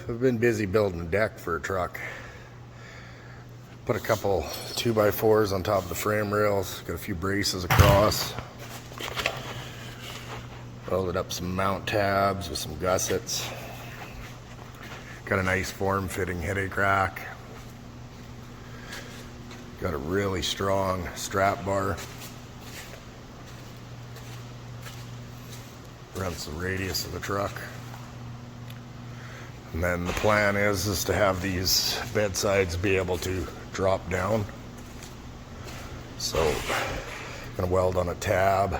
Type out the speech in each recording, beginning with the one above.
I've been busy building a deck for a truck. Put a couple 2x4s on top of the frame rails, got a few braces across. Welded up some mount tabs with some gussets. Got a nice form-fitting headache rack. Got a really strong strap bar. Runs the radius of the truck. And then the plan is to have these bedsides be able to drop down. So I'm gonna weld on a tab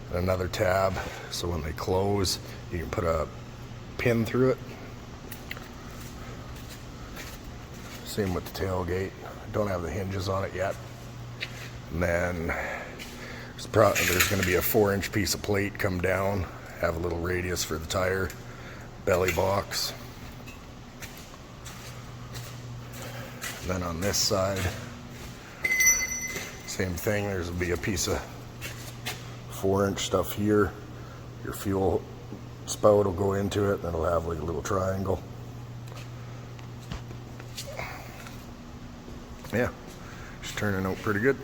and another tab, so when they close, you can put a pin through it. Same with the tailgate. Don't have the hinges on it yet. And then there's going to be a 4-inch piece of plate come down, have a little radius for the tire, belly box. And then on this side, same thing. There's will be a piece of 4-inch stuff here. Your fuel spout will go into it, and it'll have like a little triangle. Yeah, it's turning out pretty good.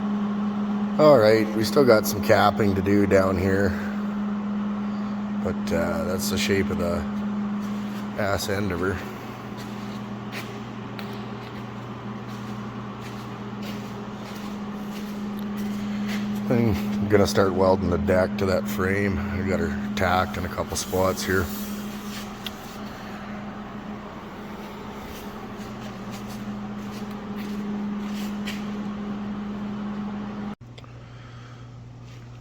Alright, we still got some capping to do down here, but that's the shape of the ass end of her. I'm gonna start welding the deck to that frame. I got her tacked in a couple spots here.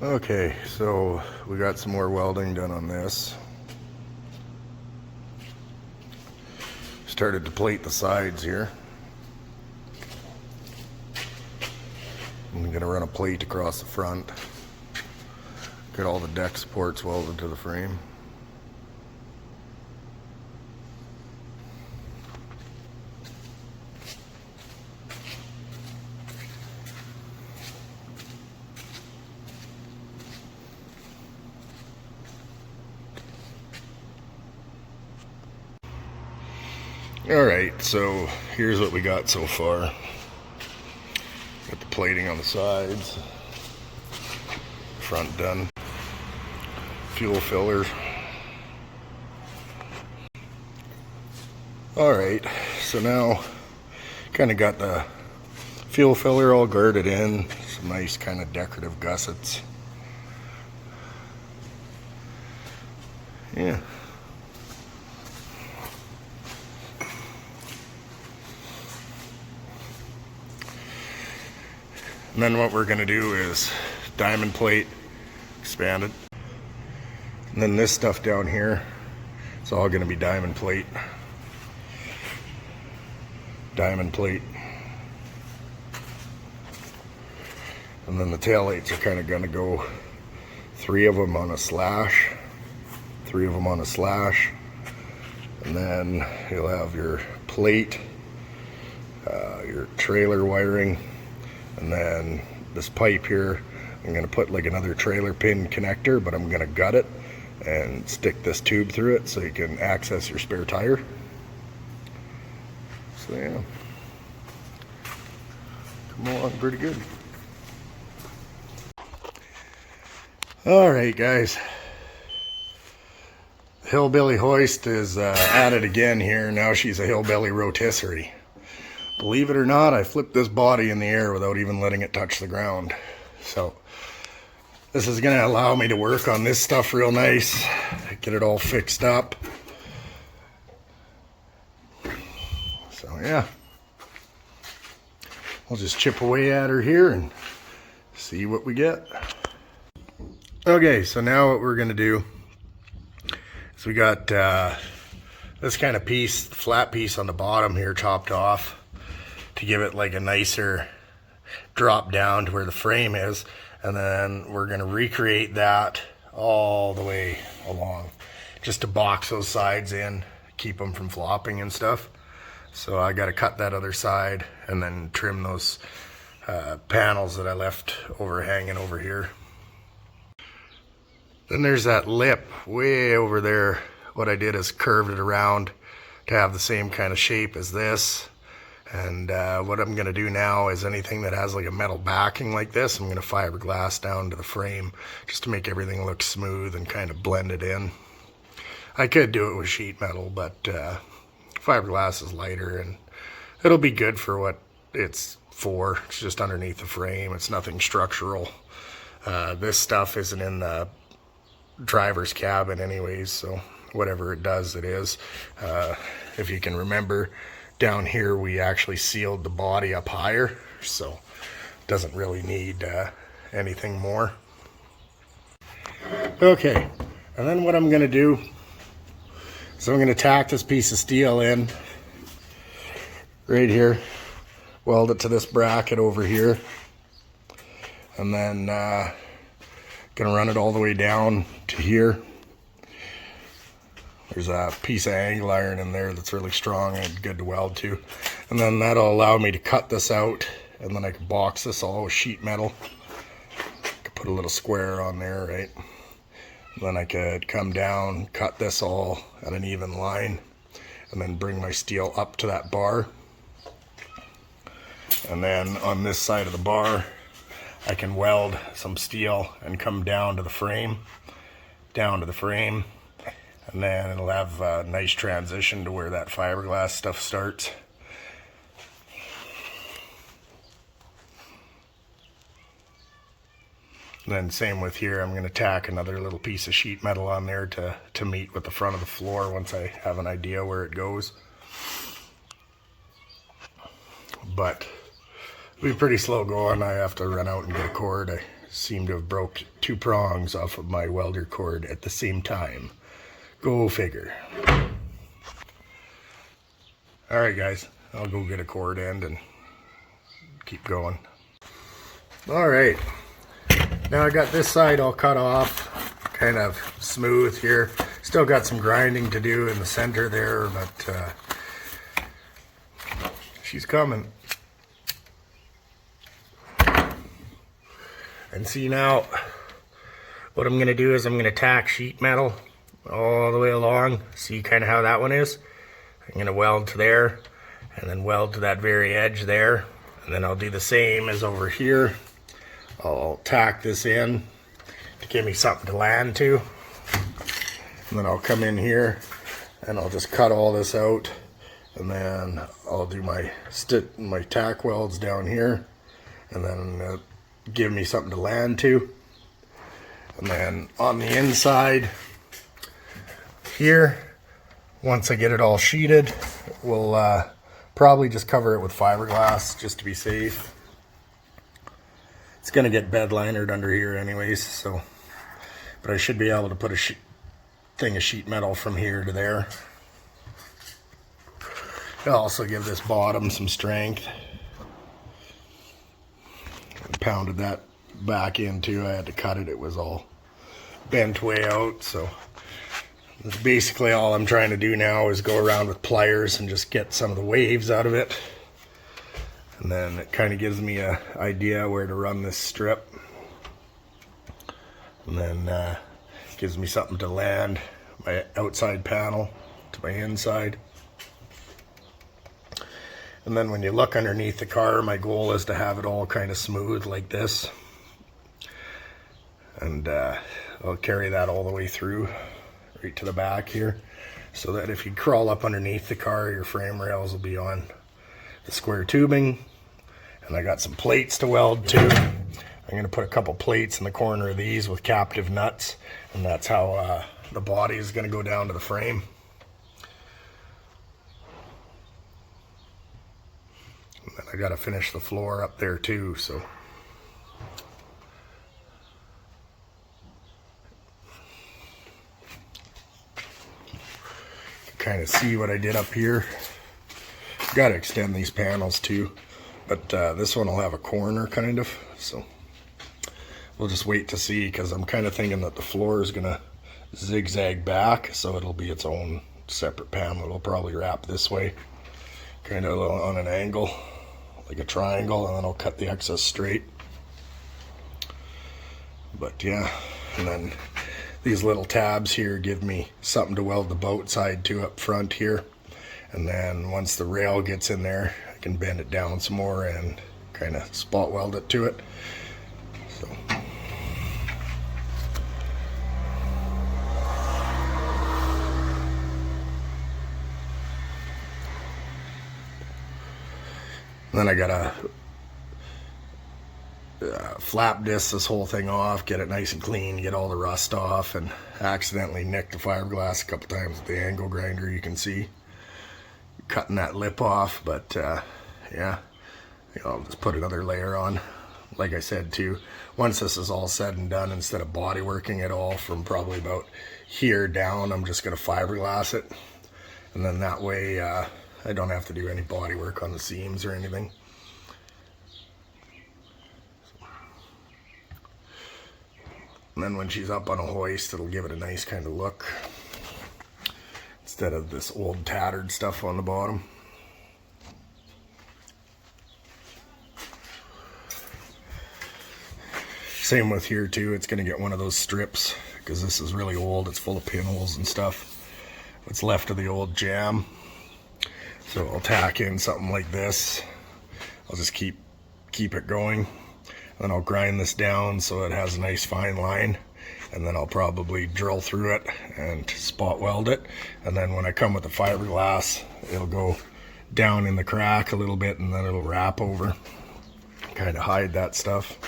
Okay, so we got some more welding done on this. Started to plate the sides here. I'm gonna run a plate across the front. Get all the deck supports welded to the frame. Alright, so here's what we got so far. Got the plating on the sides. Front done. Fuel filler. Alright, so now kind of got the fuel filler all girded in. Some nice kind of decorative gussets. Yeah. And then what we're going to do is diamond plate, expand it. And then this stuff down here, it's all going to be diamond plate. Diamond plate. And then the taillights are kind of going to go 3 of them on a slash. 3 of them on a slash. And then you'll have your plate, your trailer wiring. And then this pipe here, I'm going to put like another trailer pin connector, but I'm going to gut it and stick this tube through it so you can access your spare tire. So yeah, come along pretty good. Alright guys, hillbilly hoist is at it again here. Now she's a hillbilly rotisserie. Believe it or not, I flipped this body in the air without even letting it touch the ground. So this is going to allow me to work on this stuff real nice, get it all fixed up. So yeah, I'll just chip away at her here and see what we get. Okay, so now what we're going to do is we got this kind of piece, flat piece on the bottom here chopped off, to give it like a nicer drop down to where the frame is, and then we're going to recreate that all the way along just to box those sides in, keep them from flopping and stuff. So I got to cut that other side and then trim those panels that I left overhanging over here. Then there's that lip way over there what I did is curved it around to have the same kind of shape as this. And what I'm gonna do now is anything that has like a metal backing like this, I'm gonna fiberglass down to the frame just to make everything look smooth and kind of blend it in. I could do it with sheet metal, but fiberglass is lighter and it'll be good for what it's for. It's just underneath the frame. It's nothing structural. This stuff isn't in the driver's cabin anyways, so whatever it does, it is. If you can remember, down here we actually sealed the body up higher, so it doesn't really need anything more. Okay, and then what I'm gonna do is I'm gonna tack this piece of steel in right here, weld it to this bracket over here, and then gonna run it all the way down to here. There's a piece of angle iron in there that's really strong and good to weld to. And then that'll allow me to cut this out, and then I can box this all with sheet metal. I could put a little square on there, right? And then I could come down, cut this all at an even line, and then bring my steel up to that bar. And then on this side of the bar, I can weld some steel and come down to the frame, and then it'll have a nice transition to where that fiberglass stuff starts. And then same with here, I'm going to tack another little piece of sheet metal on there to meet with the front of the floor once I have an idea where it goes. But it'll be pretty slow going. I have to run out and get a cord. I seem to have broke 2 prongs off of my welder cord at the same time. Go figure. Alright guys, I'll go get a cord end and keep going. Alright, now I got this side all cut off, kind of smooth here. Still got some grinding to do in the center there, but she's coming. And see, now what I'm gonna do is I'm gonna tack sheet metal all the way along. See kind of how that one is? I'm gonna weld to there and then weld to that very edge there, and then I'll do the same as over here. I'll tack this in to give me something to land to, and then I'll come in here and I'll just cut all this out, and then I'll do my tack welds down here, and then give me something to land to. And then on the inside here, once I get it all sheeted, we'll probably just cover it with fiberglass just to be safe. It's gonna get bed linered under here anyways, so, but I should be able to put a thing of sheet metal from here to there. It'll also give this bottom some strength. Pounded that back in too. I had to cut it. It was all bent way out, so that's basically all I'm trying to do now is go around with pliers and just get some of the waves out of it, and then it kind of gives me an idea where to run this strip, and then gives me something to land my outside panel to my inside. And then when you look underneath the car, my goal is to have it all kind of smooth like this, and I'll carry that all the way through right to the back here, so that if you crawl up underneath the car, your frame rails will be on the square tubing. And I got some plates to weld to. I'm going to put a couple plates in the corner of these with captive nuts, and that's how the body is going to go down to the frame. And then I got to finish the floor up there too, so kind of see what I did up here. Got to extend these panels too, but this one will have a corner kind of, so we'll just wait to see, because I'm kind of thinking that the floor is gonna zigzag back, so it'll be its own separate panel. It'll probably wrap this way, kind of on an angle like a triangle, and then I'll cut the excess straight. But yeah, and then these little tabs here give me something to weld the boat side to up front here. And then once the rail gets in there, I can bend it down some more and kind of spot weld it to it. So. Then I gotta flap disc this whole thing off, get it nice and clean, get all the rust off, and accidentally nicked the fiberglass a couple times with the angle grinder. You can see cutting that lip off, but yeah, I'll just put another layer on. Like I said too, once this is all said and done, instead of body working it all from probably about here down, I'm just gonna fiberglass it, and then that way I don't have to do any body work on the seams or anything. And then when she's up on a hoist, it'll give it a nice kind of look instead of this old tattered stuff on the bottom. Same with here too, it's going to get one of those strips because this is really old. It's full of pinholes and stuff. What's left of the old jam. So I'll tack in something like this. I'll just keep it going. Then I'll grind this down so it has a nice fine line. And then I'll probably drill through it and spot weld it. And then when I come with the fiberglass, it'll go down in the crack a little bit and then it'll wrap over. Kind of hide that stuff.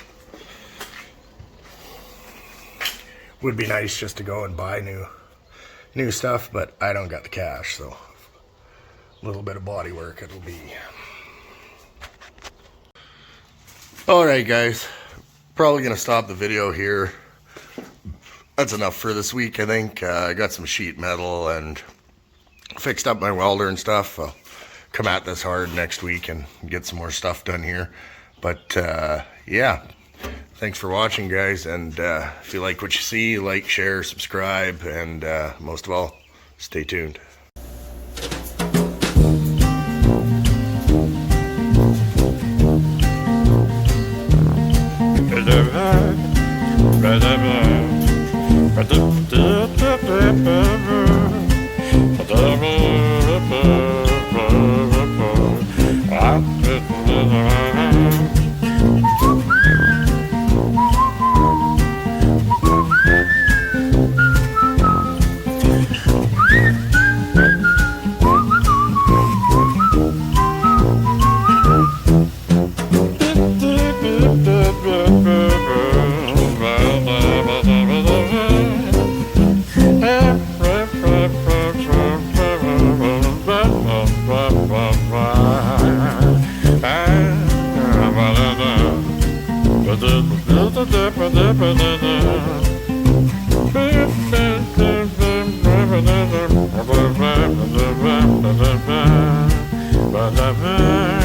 Would be nice just to go and buy new stuff, but I don't got the cash, so a little bit of body work it'll be. Alright guys, probably gonna stop the video here. That's enough for this week, I think. I got some sheet metal and fixed up my welder and stuff. I'll come at this hard next week and get some more stuff done here. But yeah, thanks for watching guys, and if you like what you see, like, share, subscribe, and most of all, stay tuned. Ba-da-ba